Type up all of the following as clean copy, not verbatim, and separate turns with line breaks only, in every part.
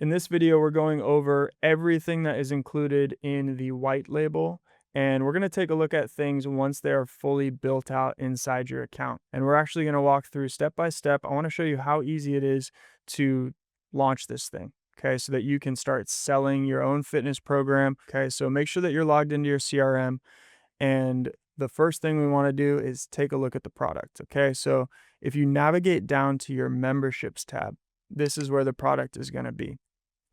In this video, we're going over everything that is included in the white label, and we're going to take a look at things once they are fully built out inside your account. And we're actually going to walk through step by step. I want to show you how easy it is to launch this thing. Okay, so that you can start selling your own fitness program. Okay, so make sure that you're logged into your CRM. And the first thing we want to do is take a look at the product. Okay, so if you navigate down to your memberships tab, this is where the product is going to be.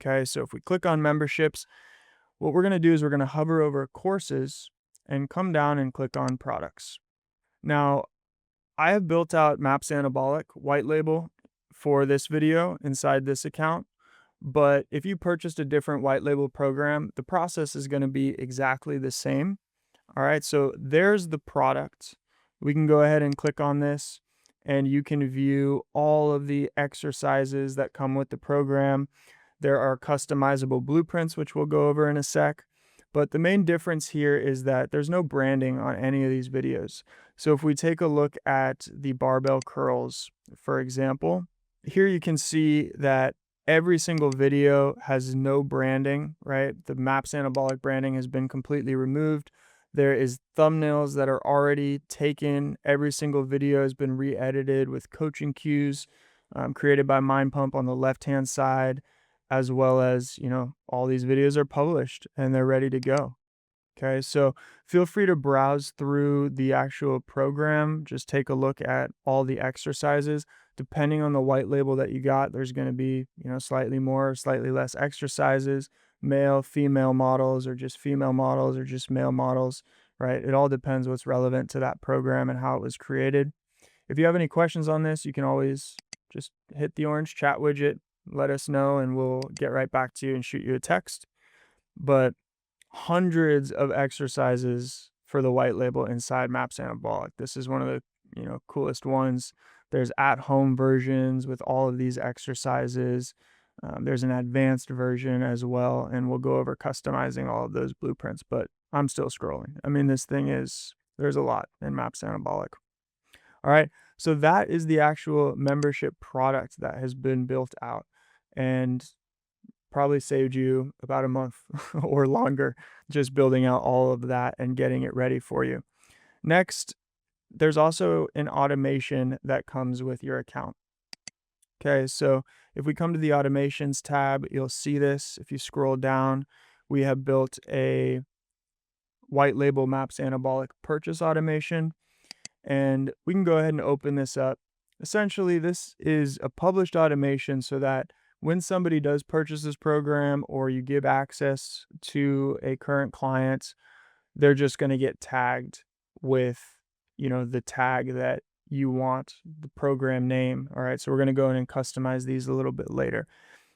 Okay, so if we click on memberships, what we're going to do is we're going to hover over courses and come down and click on products. Now, I have built out Maps Anabolic white label for this video inside this account, but if you purchased a different white label program, the process is going to be exactly the same. All right, so there's the product. We can go ahead and click on this and you can view all of the exercises that come with the program. There are customizable blueprints, which we'll go over in a sec. But the main difference here is that there's no branding on any of these videos. So if we take a look at the barbell curls, for example, here you can see that every single video has no branding, right? The Maps Anabolic branding has been completely removed. There is thumbnails that are already taken. Every single video has been re-edited with coaching cues created by Mind Pump on the left-hand side, as well as, all these videos are published and they're ready to go. Okay, so feel free to browse through the actual program. Just take a look at all the exercises. Depending on the white label that you got, there's going to be, slightly more, slightly less exercises, male, female models, or just female models, or just male models, right? It all depends what's relevant to that program and how it was created. If you have any questions on this, you can always just hit the orange chat widget, let us know, and we'll get right back to you and shoot you a text. But hundreds of exercises for the white label inside Maps Anabolic. This is one of the coolest ones. There's at-home versions with all of these exercises. There's an advanced version as well, and we'll go over customizing all of those blueprints. But I'm still scrolling. I mean, there's a lot in Maps Anabolic. All right, so that is the actual membership product that has been built out, and probably saved you about a month or longer just building out all of that and getting it ready for you. Next, there's also an automation that comes with your account. Okay, so if we come to the automations tab, you'll see this. If you scroll down, we have built a white label Maps Anabolic purchase automation, and we can go ahead and open this up. Essentially, this is a published automation so that when somebody does purchase this program or you give access to a current client, they're just going to get tagged with, the tag that you want, the program name. All right, so we're going to go in and customize these a little bit later.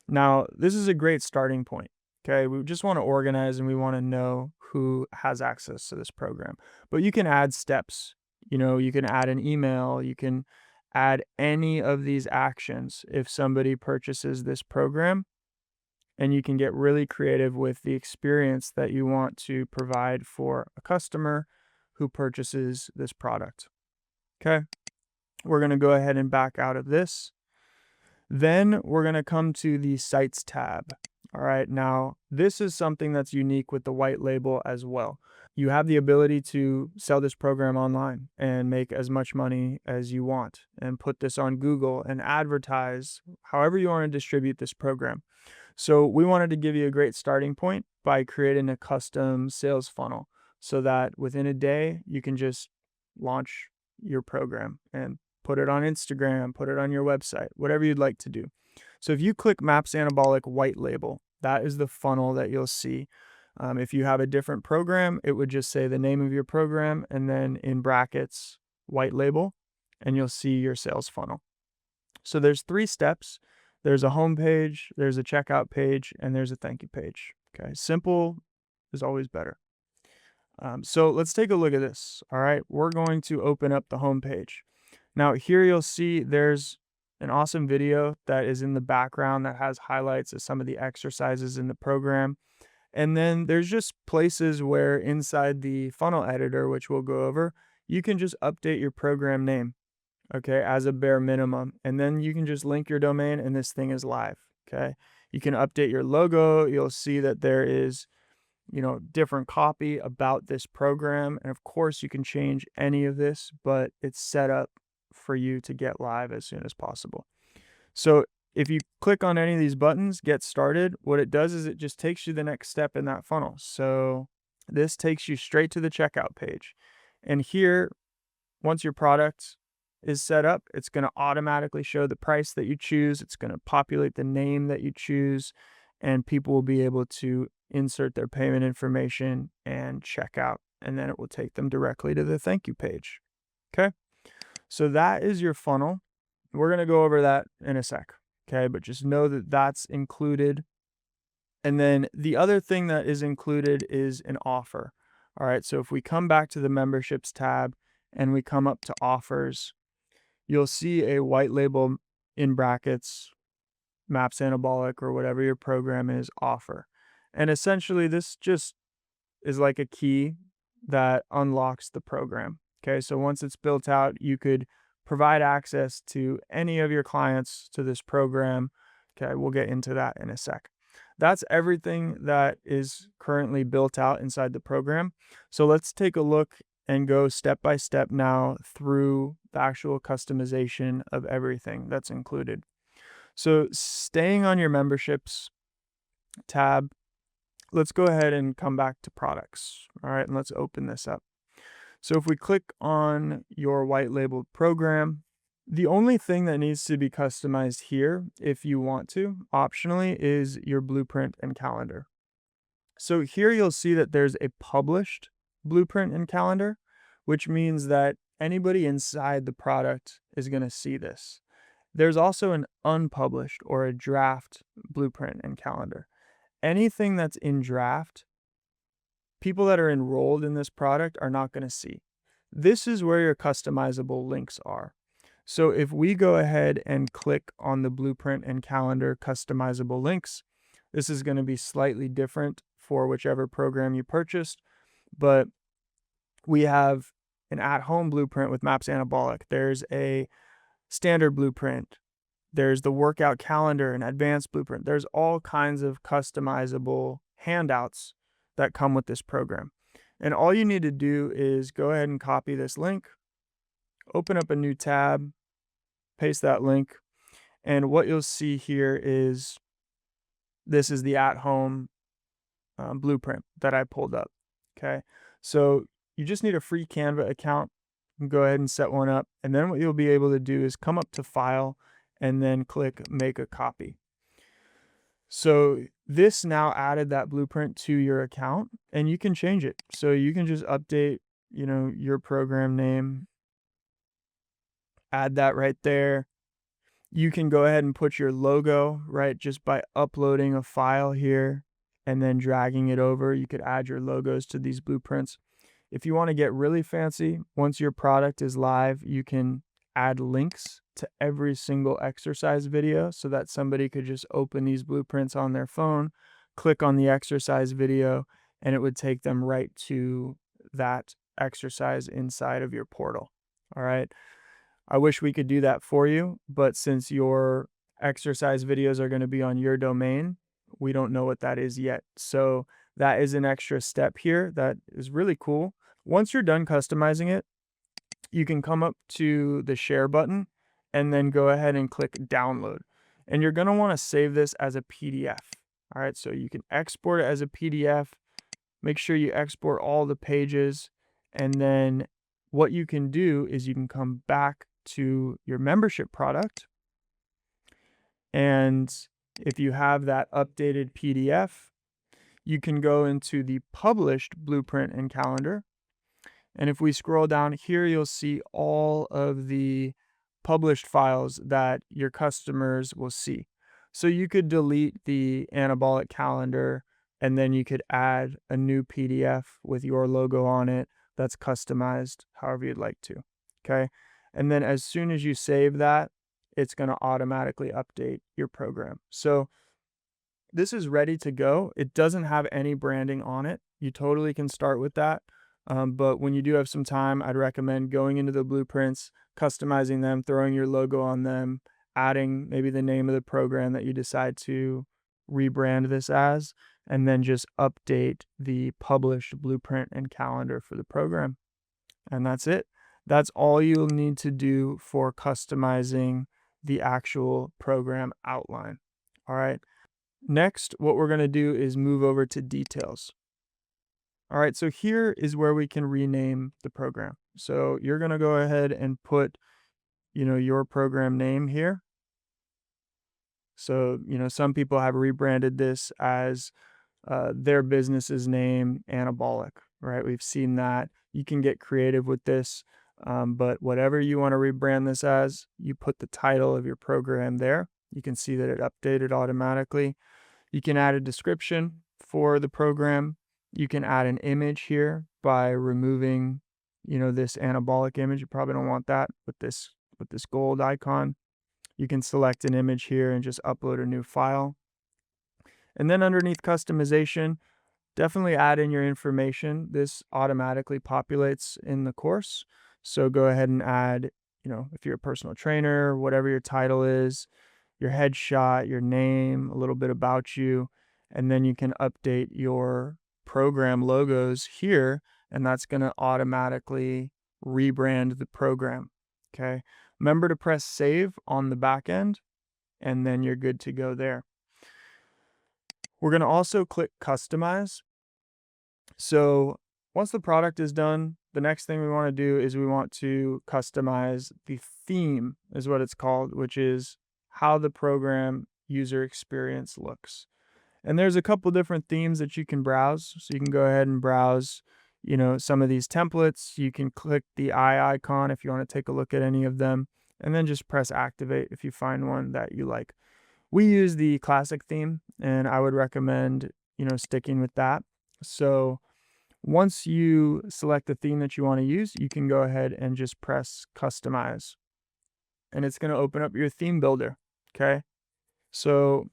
Now, this is a great starting point. Okay, we just want to organize and we want to know who has access to this program. But you can add steps. You can add an email, you can add any of these actions if somebody purchases this program, and you can get really creative with the experience that you want to provide for a customer who purchases this product. Okay, we're going to go ahead and back out of this. Then we're going to come to the sites tab. All right, now this is something that's unique with the white label as well. You have the ability to sell this program online and make as much money as you want and put this on Google and advertise however you want to distribute this program. So we wanted to give you a great starting point by creating a custom sales funnel so that within a day you can just launch your program and put it on Instagram, put it on your website, whatever you'd like to do. So if you click Maps Anabolic white label, that is the funnel that you'll see. If you have a different program, it would just say the name of your program and then in brackets, white label, and you'll see your sales funnel. So there's 3 steps. There's a home page, there's a checkout page, and there's a thank you page. Okay, simple is always better. So let's take a look at this. All right, we're going to open up the home page. Now here you'll see there's an awesome video that is in the background that has highlights of some of the exercises in the program. And then there's just places where inside the funnel editor, which we'll go over, you can just update your program name, okay, as a bare minimum. And then you can just link your domain and this thing is live, okay? You can update your logo. You'll see that there is, different copy about this program. And of course, you can change any of this, but it's set up for you to get live as soon as possible. So if you click on any of these buttons, get started, what it does is it just takes you the next step in that funnel. So this takes you straight to the checkout page. And here, once your product is set up, it's going to automatically show the price that you choose. It's going to populate the name that you choose, and people will be able to insert their payment information and check out. And then it will take them directly to the thank you page. Okay. So that is your funnel. We're going to go over that in a sec. Okay. But just know that that's included. And then the other thing that is included is an offer. All right. So if we come back to the memberships tab and we come up to offers, you'll see a white label in brackets, Maps Anabolic or whatever your program is, offer. And essentially this just is like a key that unlocks the program. Okay. So once it's built out, you could provide access to any of your clients to this program. Okay. We'll get into that in a sec. That's everything that is currently built out inside the program. So let's take a look and go step by step now through the actual customization of everything that's included. So staying on your memberships tab, let's go ahead and come back to products. All right, and let's open this up. So if we click on your white labeled program, the only thing that needs to be customized here, if you want to, optionally, is your blueprint and calendar. So here you'll see that there's a published blueprint and calendar, which means that anybody inside the product is going to see this. There's also an unpublished or a draft blueprint and calendar. Anything that's in draft, people that are enrolled in this product are not going to see. This is where your customizable links are. So if we go ahead and click on the blueprint and calendar customizable links, this is going to be slightly different for whichever program you purchased, but we have an at-home blueprint with Maps Anabolic. There's a standard blueprint. There's the workout calendar, an advanced blueprint. There's all kinds of customizable handouts that come with this program. And all you need to do is go ahead and copy this link, open up a new tab, paste that link, and what you'll see here is this is the at-home blueprint that I pulled up. Okay, so you just need a free Canva account. You can go ahead and set one up, and then what you'll be able to do is come up to File and then click Make a Copy. So this now added that blueprint to your account, and you can change it. So you can just update, your program name, add that right there. You can go ahead and put your logo, right, just by uploading a file here and then dragging it over. You could add your logos to these blueprints. If you want to get really fancy, once your product is live, you can add links to every single exercise video so that somebody could just open these blueprints on their phone, click on the exercise video, and it would take them right to that exercise inside of your portal. All right. I wish we could do that for you, but since your exercise videos are going to be on your domain, we don't know what that is yet. So that is an extra step here that is really cool. Once you're done customizing it, you can come up to the share button and then go ahead and click download. And you're going to want to save this as a PDF. All right, so you can export it as a PDF. Make sure you export all the pages. And then what you can do is you can come back to your membership product. And if you have that updated PDF, you can go into the published blueprint and calendar. And if we scroll down here, you'll see all of the published files that your customers will see. So you could delete the anabolic calendar, and then you could add a new PDF with your logo on it that's customized however you'd like to. Okay. And then as soon as you save that, it's going to automatically update your program. So this is ready to go. It doesn't have any branding on it. You totally can start with that. But when you do have some time, I'd recommend going into the blueprints, customizing them, throwing your logo on them, adding maybe the name of the program that you decide to rebrand this as, and then just update the published blueprint and calendar for the program. And that's it. That's all you'll need to do for customizing the actual program outline. All right. Next, what we're going to do is move over to details. All right, so here is where we can rename the program. So you're going to go ahead and put, your program name here. So, some people have rebranded this as their business's name, Anabolic, right? We've seen that. You can get creative with this, but whatever you want to rebrand this as, you put the title of your program there. You can see that it updated automatically. You can add a description for the program. You can add an image here by removing, this anabolic image. You probably don't want that with this gold icon. You can select an image here and just upload a new file. And then underneath customization, definitely add in your information. This automatically populates in the course. So go ahead and add, if you're a personal trainer, whatever your title is, your headshot, your name, a little bit about you, and then you can update your program logos here, and that's going to automatically rebrand the program. Okay. Remember to press save on the back end, and then you're good to go there. We're going to also click customize. So once the product is done, the next thing we want to do is we want to customize the theme, is what it's called, which is how the program user experience looks. And there's a couple different themes that you can browse. So you can go ahead and browse, some of these templates. You can click the eye icon if you want to take a look at any of them, and then just press activate if you find one that you like. We use the classic theme, and I would recommend, sticking with that. So once you select the theme that you want to use, you can go ahead and just press customize, and it's going to open up your theme builder. Okay. So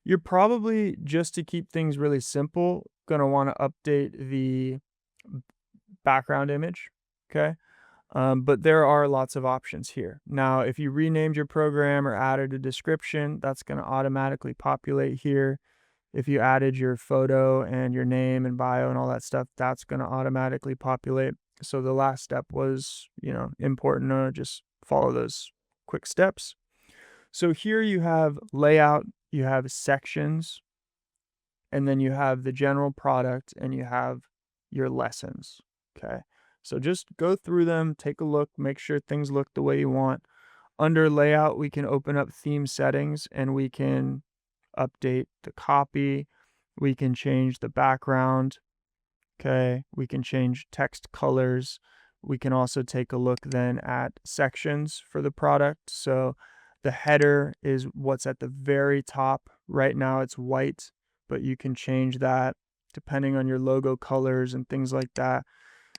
you're probably, just to keep things really simple, going to want to update the background image. Okay. But there are lots of options here. Now, if you renamed your program or added a description, that's going to automatically populate here. If you added your photo and your name and bio and all that stuff, that's going to automatically populate. So the last step was, important to just follow those quick steps. So here you have layout, you have sections, and then you have the general product, and you have your lessons. Okay. So just go through them, take a look, make sure things look the way you want. Under layout, we can open up theme settings, and we can update the copy. We can change the background. Okay. We can change text colors. We can also take a look then at sections for the product. So the header is what's at the very top. Right now it's white, but you can change that depending on your logo colors and things like that.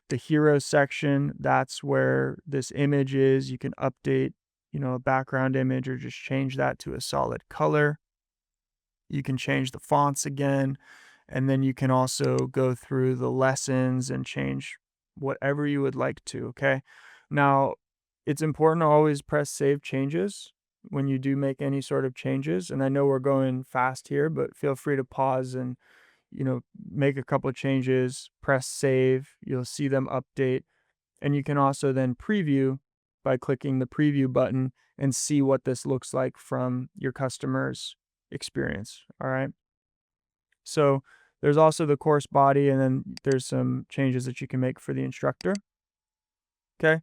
The hero section, that's where this image is. You can update, a background image, or just change that to a solid color. You can change the fonts again, and then you can also go through the lessons and change whatever you would like to. Okay. Now, it's important to always press save changes when you do make any sort of changes. And I know we're going fast here, but feel free to pause and, make a couple of changes, press save. You'll see them update. And you can also then preview by clicking the preview button and see what this looks like from your customer's experience. All right. So there's also the course body, and then there's some changes that you can make for the instructor. Okay.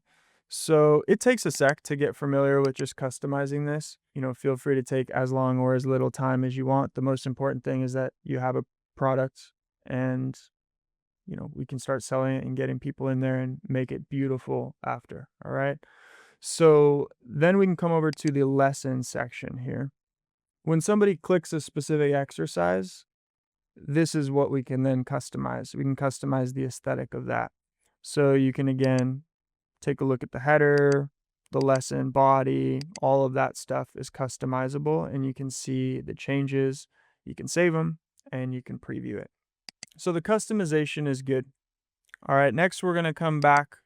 So it takes a sec to get familiar with just customizing this. Feel free to take as long or as little time as you want. The most important thing is that you have a product, and, we can start selling it and getting people in there and make it beautiful after. All right. So then we can come over to the lesson section here. When somebody clicks a specific exercise, this is what we can then customize. We can customize the aesthetic of that. So you can, again, take a look at the header, the lesson body, all of that stuff is customizable, and you can see the changes. You can save them, and you can preview it. So the customization is good. All right, next we're going to come back,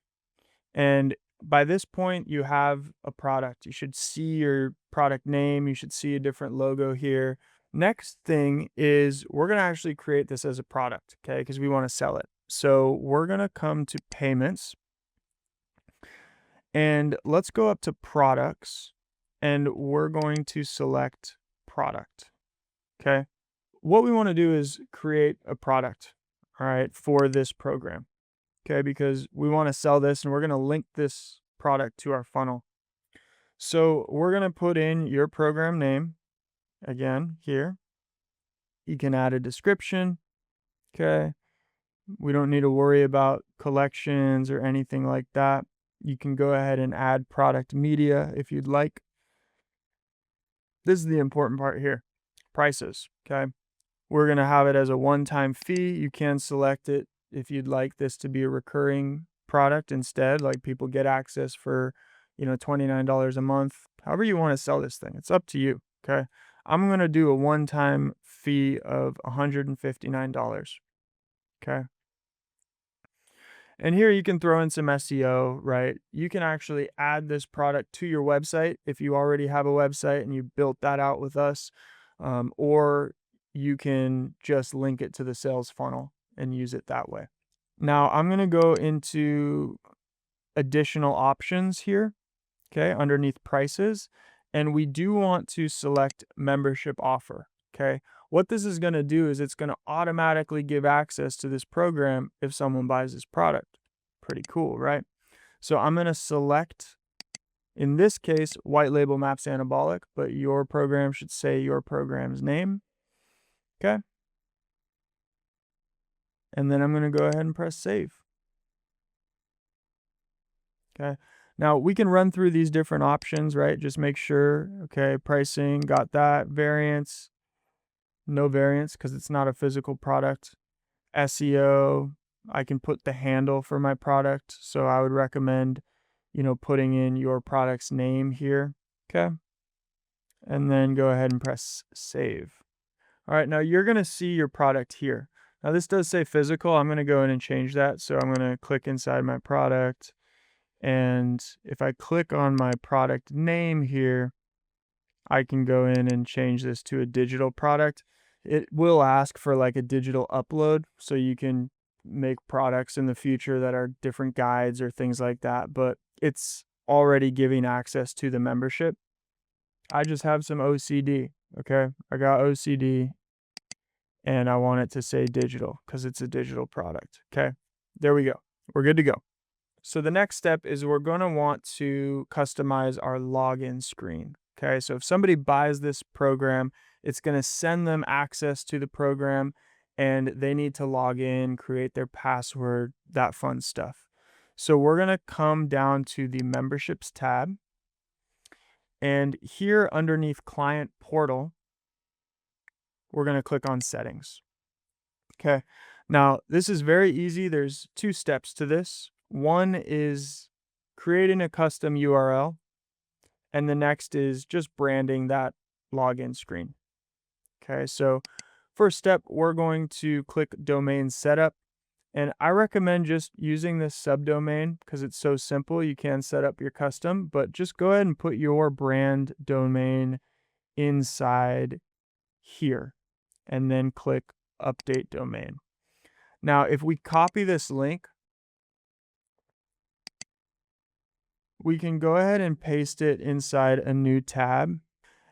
and by this point you have a product. You should see your product name. You should see a different logo here. Next thing is we're going to actually create this as a product, okay? Because we want to sell it. So we're going to come to payments and let's go up to products and we're going to select product, okay? What we want to do is create a product, all right, for this program, okay? Because we want to sell this and we're going to link this product to our funnel. So we're going to put in your program name again here. You can add a description, okay? We don't need to worry about collections or anything like that. You can go ahead and add product media if you'd like. This is the important part here, prices, okay? We're going to have it as a one-time fee. You can select it if you'd like this to be a recurring product instead, like people get access for, $29 a month. However you want to sell this thing, it's up to you, okay? I'm going to do a one-time fee of $159, okay? And here you can throw in some SEO, right? You can actually add this product to your website if you already have a website and you built that out with us, or you can just link it to the sales funnel and use it that way. Now I'm going to go into additional options here, okay, underneath prices, and we do want to select membership offer, okay? What this is going to do is it's going to automatically give access to this program if someone buys this product. Pretty cool, right? So I'm going to select, in this case, White Label Maps Anabolic, but your program should say your program's name, okay? And then I'm going to go ahead and press save. Okay. Now we can run through these different options, right? Just make sure, okay, pricing, got that. Variance, no variance because it's not a physical product. SEO, I can put the handle for my product. So I would recommend, putting in your product's name here. Okay. And then go ahead and press save. All right. Now you're going to see your product here. Now this does say physical. I'm going to go in and change that. So I'm going to click inside my product. And if I click on my product name here, I can go in and change this to a digital product. It will ask for like a digital upload, so you can make products in the future that are different guides or things like that, but it's already giving access to the membership. I just have some OCD, okay? I got OCD and I want it to say digital because it's a digital product, okay? There we go. We're good to go. So the next step is we're going to want to customize our login screen. Okay, so if somebody buys this program, it's going to send them access to the program and they need to log in, create their password, that fun stuff. So we're going to come down to the memberships tab. And here underneath client portal, we're going to click on settings. Okay, now this is very easy. There's two steps to this. One is creating a custom URL, and the next is just branding that login screen. Okay, so first step, we're going to click domain setup, and I recommend just using this subdomain because it's so simple. You can set up your custom, but just go ahead and put your brand domain inside here, and then click update domain. Now, if we copy this link, we can go ahead and paste it inside a new tab.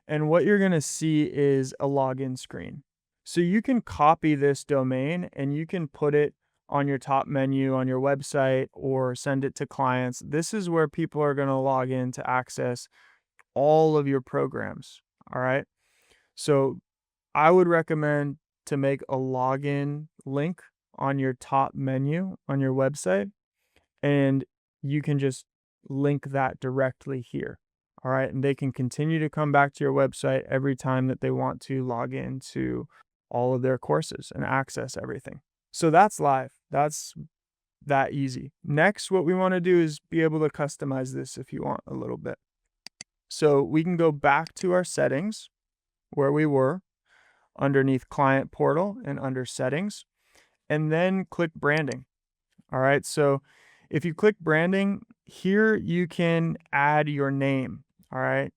And what you're going to see is a login screen. So you can copy this domain and you can put it on your top menu on your website or send it to clients. This is where people are going to log in to access all of your programs. All right. So I would recommend to make a login link on your top menu on your website, and you can just link that directly here. All right. And they can continue to come back to your website every time that they want to log into all of their courses and access everything. So that's live. That's that easy. Next, what we want to do is be able to customize this if you want a little bit. So we can go back to our settings where we were underneath client portal and under settings, and then click branding. All right. So if you click branding here, you can add your name. All right.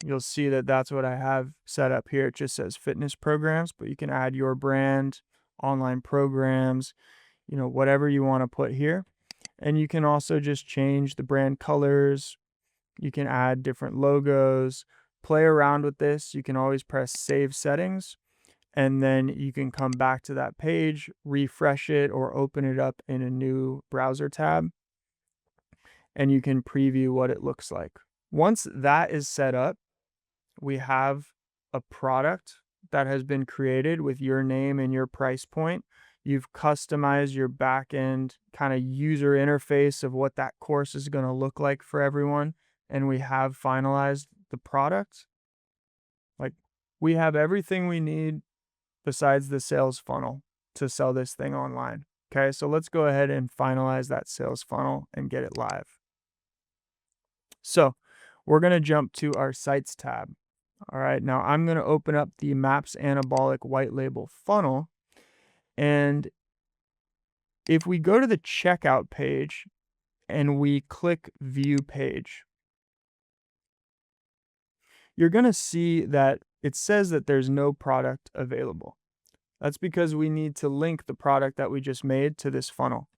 you'll see that that's what I have set up here. It just says fitness programs, but you can add your brand, online programs, whatever you want to put here. And you can also just change the brand colors. You can add different logos, play around with this. You can always press save settings, and then you can come back to that page, refresh it, or open it up in a new browser tab, and you can preview what it looks like. Once that is set up, we have a product that has been created with your name and your price point. You've customized your back-end kind of user interface of what that course is going to look like for everyone, and we have finalized the product. Like, we have everything we need besides the sales funnel to sell this thing online. Okay, so let's go ahead and finalize that sales funnel and get it live. So we're going to jump to our sites tab. All right, now I'm going to open up the Maps Anabolic white label funnel. And if we go to the checkout page and we click view page, you're going to see that it says that there's no product available. That's because we need to link the product that we just made to this funnel.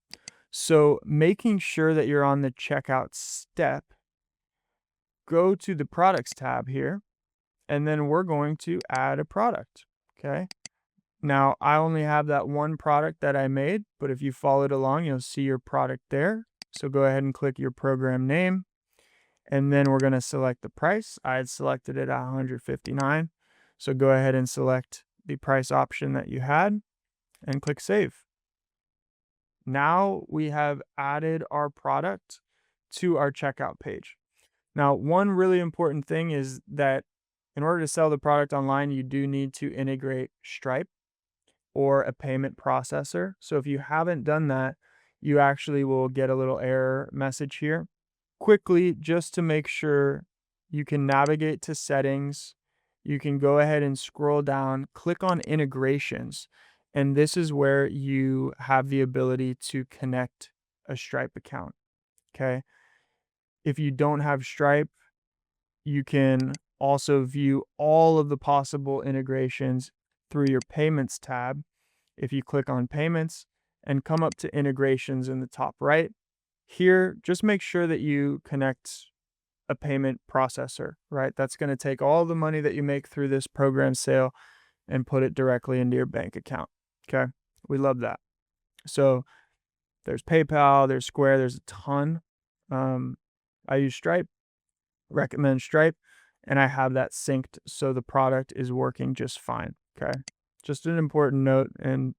So making sure that you're on the checkout step, go to the products tab here, and then we're going to add a product. Okay. Now I only have that one product that I made, but if you followed along, you'll see your product there. So go ahead and click your program name, and then we're going to select the price. I had selected it at $159. So go ahead and select the price option that you had and click save. Now we have added our product to our checkout page. Now, one really important thing is that in order to sell the product online, you do need to integrate Stripe or a payment processor. So if you haven't done that, you actually will get a little error message here. Quickly, just to make sure, you can navigate to settings. You can go ahead and scroll down, click on integrations, and this is where you have the ability to connect a Stripe account. Okay. If you don't have Stripe, you can also view all of the possible integrations through your payments tab. If you click on payments and come up to integrations in the top right, here, just make sure that you connect a payment processor, right? That's going to take all the money that you make through this program sale and put it directly into your bank account. Okay. We love that. So there's PayPal, there's Square, there's a ton. I use Stripe, recommend Stripe, and I have that synced so the product is working just fine. Okay. Just an important note, and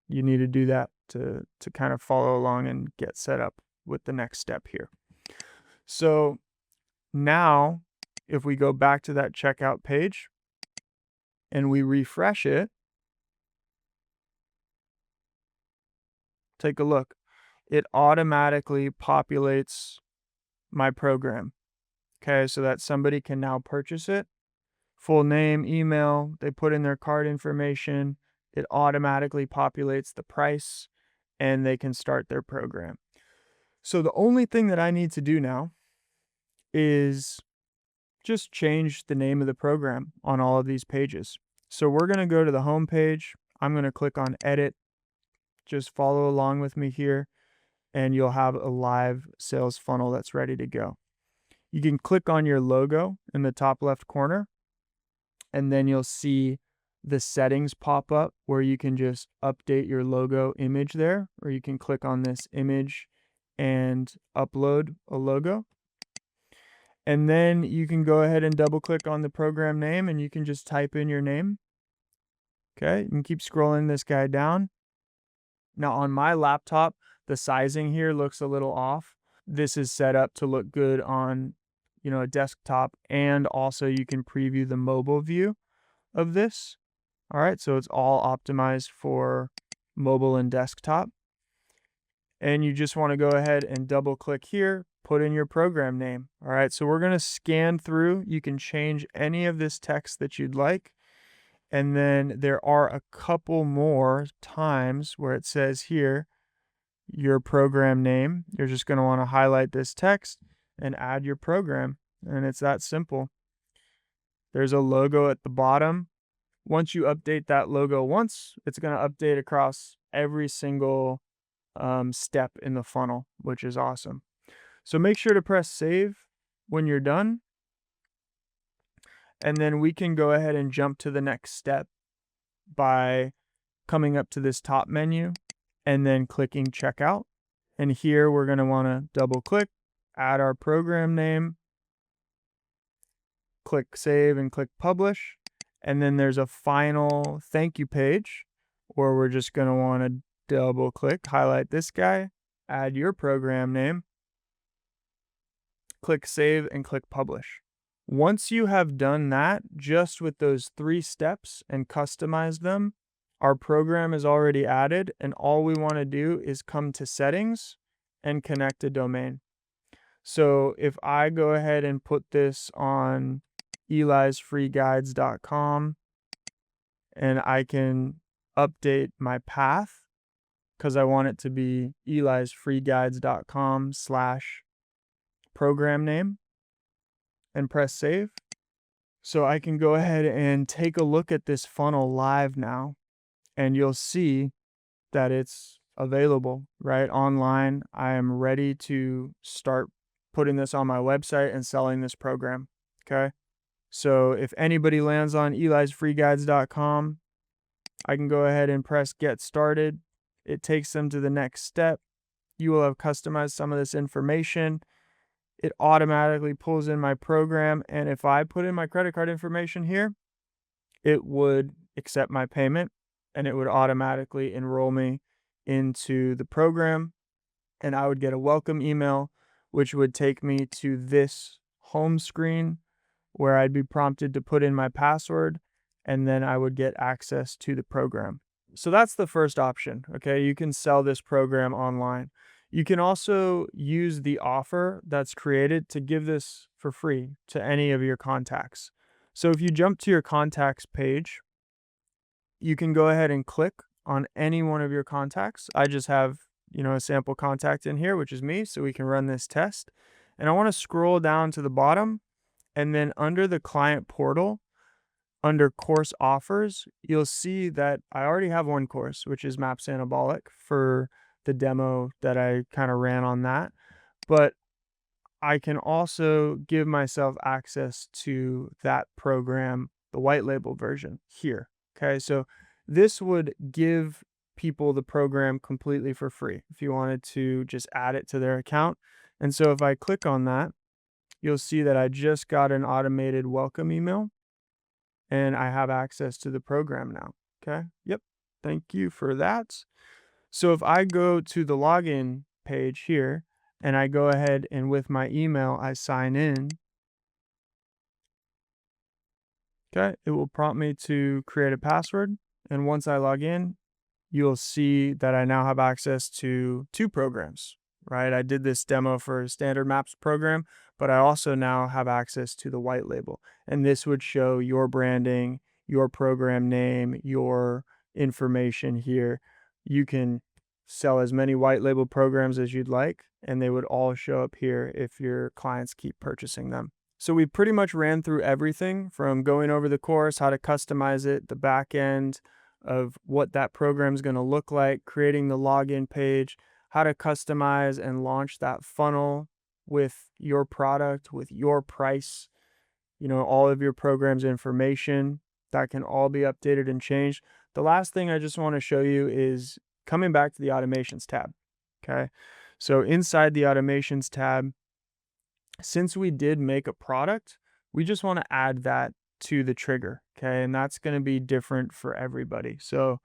you need to do that to kind of follow along and get set up with the next step here. So now if we go back to that checkout page and we refresh it, take a look. It automatically populates my program. Okay, so that somebody can now purchase it. Full name, email, they put in their card information, it automatically populates the price, and they can start their program. So the only thing that I need to do now is just change the name of the program on all of these pages. So we're going to go to the home page. I'm going to click on edit. Just follow along with me here, and you'll have a live sales funnel that's ready to go. You can click on your logo in the top left corner, and then you'll see the settings pop up where you can just update your logo image there, or you can click on this image and upload a logo. And then you can go ahead and double click on the program name and you can just type in your name. Okay, you can keep scrolling this guy down. Now on my laptop, the sizing here looks a little off. This is set up to look good on, a desktop, and also you can preview the mobile view of this. All right, so it's all optimized for mobile and desktop. And you just want to go ahead and double click here, put in your program name. All right, so we're going to scan through. You can change any of this text that you'd like. And then there are a couple more times where it says here, your program name. You're just going to want to highlight this text and add your program. And it's that simple. There's a logo at the bottom. Once you update that logo once, it's going to update across every single step in the funnel, which is awesome. So make sure to press save when you're done. And then we can go ahead and jump to the next step by coming up to this top menu and then clicking checkout. And here we're going to want to double click, add our program name, click save and click publish. And then there's a final thank you page where we're just going to want to double click, highlight this guy, add your program name, click save and click publish. Once you have done that, just with those 3 steps and customized them, our program is already added, and all we want to do is come to settings and connect a domain. So if I go ahead and put this on elisfreeguides.com, and I can update my path because I want it to be elisfreeguides.com/program name, and press save. So I can go ahead and take a look at this funnel live now, and you'll see that it's available right online. I am ready to start putting this on my website and selling this program. Okay. So if anybody lands on elisfreeguides.com, I can go ahead and press get started. It takes them to the next step. You will have customized some of this information. It automatically pulls in my program. And if I put in my credit card information here, it would accept my payment and it would automatically enroll me into the program. And I would get a welcome email, which would take me to this home screen where I'd be prompted to put in my password, and then I would get access to the program. So that's the first option. Okay. You can sell this program online. You can also use the offer that's created to give this for free to any of your contacts. So if you jump to your contacts page, you can go ahead and click on any one of your contacts. I just have, a sample contact in here, which is me, so we can run this test. And I want to scroll down to the bottom, and then under the client portal, under course offers, you'll see that I already have one course, which is Maps Anabolic, for the demo that I kind of ran on that. But I can also give myself access to that program, the white label version here. Okay, so this would give people the program completely for free if you wanted to just add it to their account. And so if I click on that, you'll see that I just got an automated welcome email and I have access to the program now. Okay. Yep. Thank you for that. So if I go to the login page here and I go ahead and with my email, I sign in. Okay. It will prompt me to create a password. And once I log in, you'll see that I now have access to 2 programs, right? I did this demo for a standard maps program, but I also now have access to the white label. And this would show your branding, your program name, your information here. You can sell as many white label programs as you'd like, and they would all show up here if your clients keep purchasing them. So we pretty much ran through everything from going over the course, how to customize it, the back end of what that program is going to look like, creating the login page, how to customize and launch that funnel with your product, with your price, all of your program's information that can all be updated and changed. The last thing I just want to show you is coming back to the automations tab. Okay. So inside the automations tab, since we did make a product, we just want to add that to the trigger. Okay. And that's going to be different for everybody. So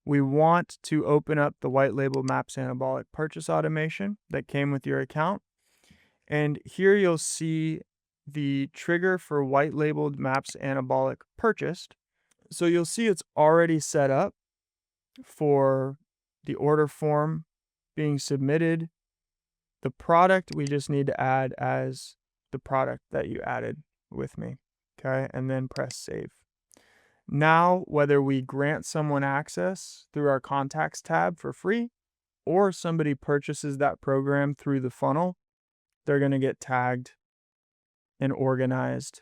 we want to open up the white label Maps Anabolic purchase automation that came with your account. And here you'll see the trigger for white labeled Maps Anabolic purchased. So you'll see it's already set up for the order form being submitted. The product we just need to add as the product that you added with me. Okay, and then press save. Now, whether we grant someone access through our contacts tab for free, or somebody purchases that program through the funnel, they're going to get tagged and organized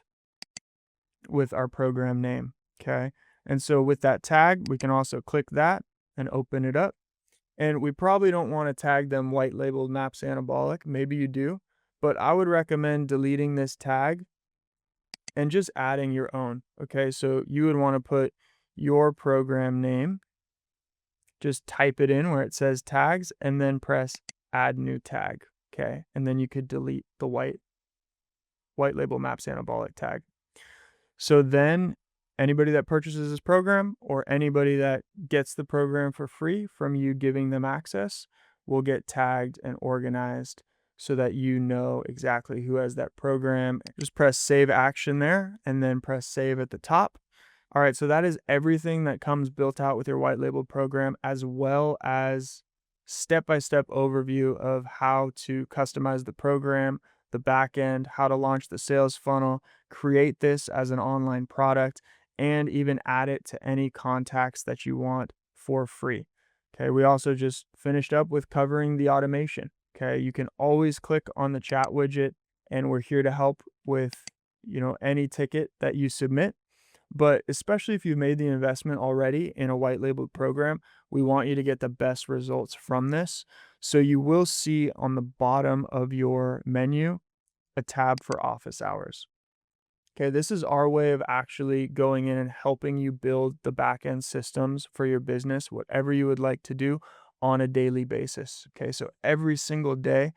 with our program name. Okay. And so with that tag, we can also click that and open it up. And we probably don't want to tag them white labeled Maps Anabolic. Maybe you do, but I would recommend deleting this tag and just adding your own. Okay. So you would want to put your program name, just type it in where it says tags, and then press add new tag. Okay. And then you could delete the white label Maps Anabolic tag. So then anybody that purchases this program or anybody that gets the program for free from you giving them access will get tagged and organized so that you know exactly who has that program. Just press save action there and then press save at the top. All right, so that is everything that comes built out with your white label program, as well as step-by-step overview of how to customize the program, the back end, how to launch the sales funnel, create this as an online product, and even add it to any contacts that you want for free. Okay, we also just finished up with covering the automation. Okay, you can always click on the chat widget and we're here to help with, any ticket that you submit. But especially if you've made the investment already in a white labeled program, we want you to get the best results from this. So you will see on the bottom of your menu a tab for office hours. Okay, this is our way of actually going in and helping you build the back-end systems for your business, whatever you would like to do on a daily basis. Okay, so every single day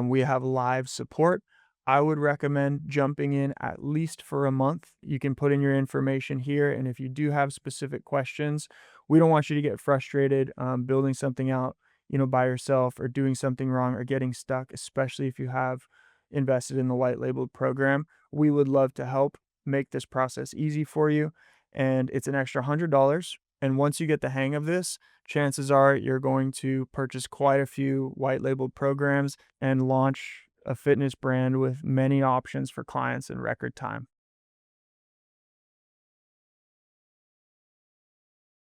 we have live support. I would recommend jumping in at least for a month. You can put in your information here, and if you do have specific questions, we don't want you to get frustrated building something out, by yourself or doing something wrong or getting stuck, especially if you have invested in the white labeled program. We would love to help make this process easy for you. And it's an extra $100. And once you get the hang of this, chances are you're going to purchase quite a few white labeled programs and launch a fitness brand with many options for clients in record time.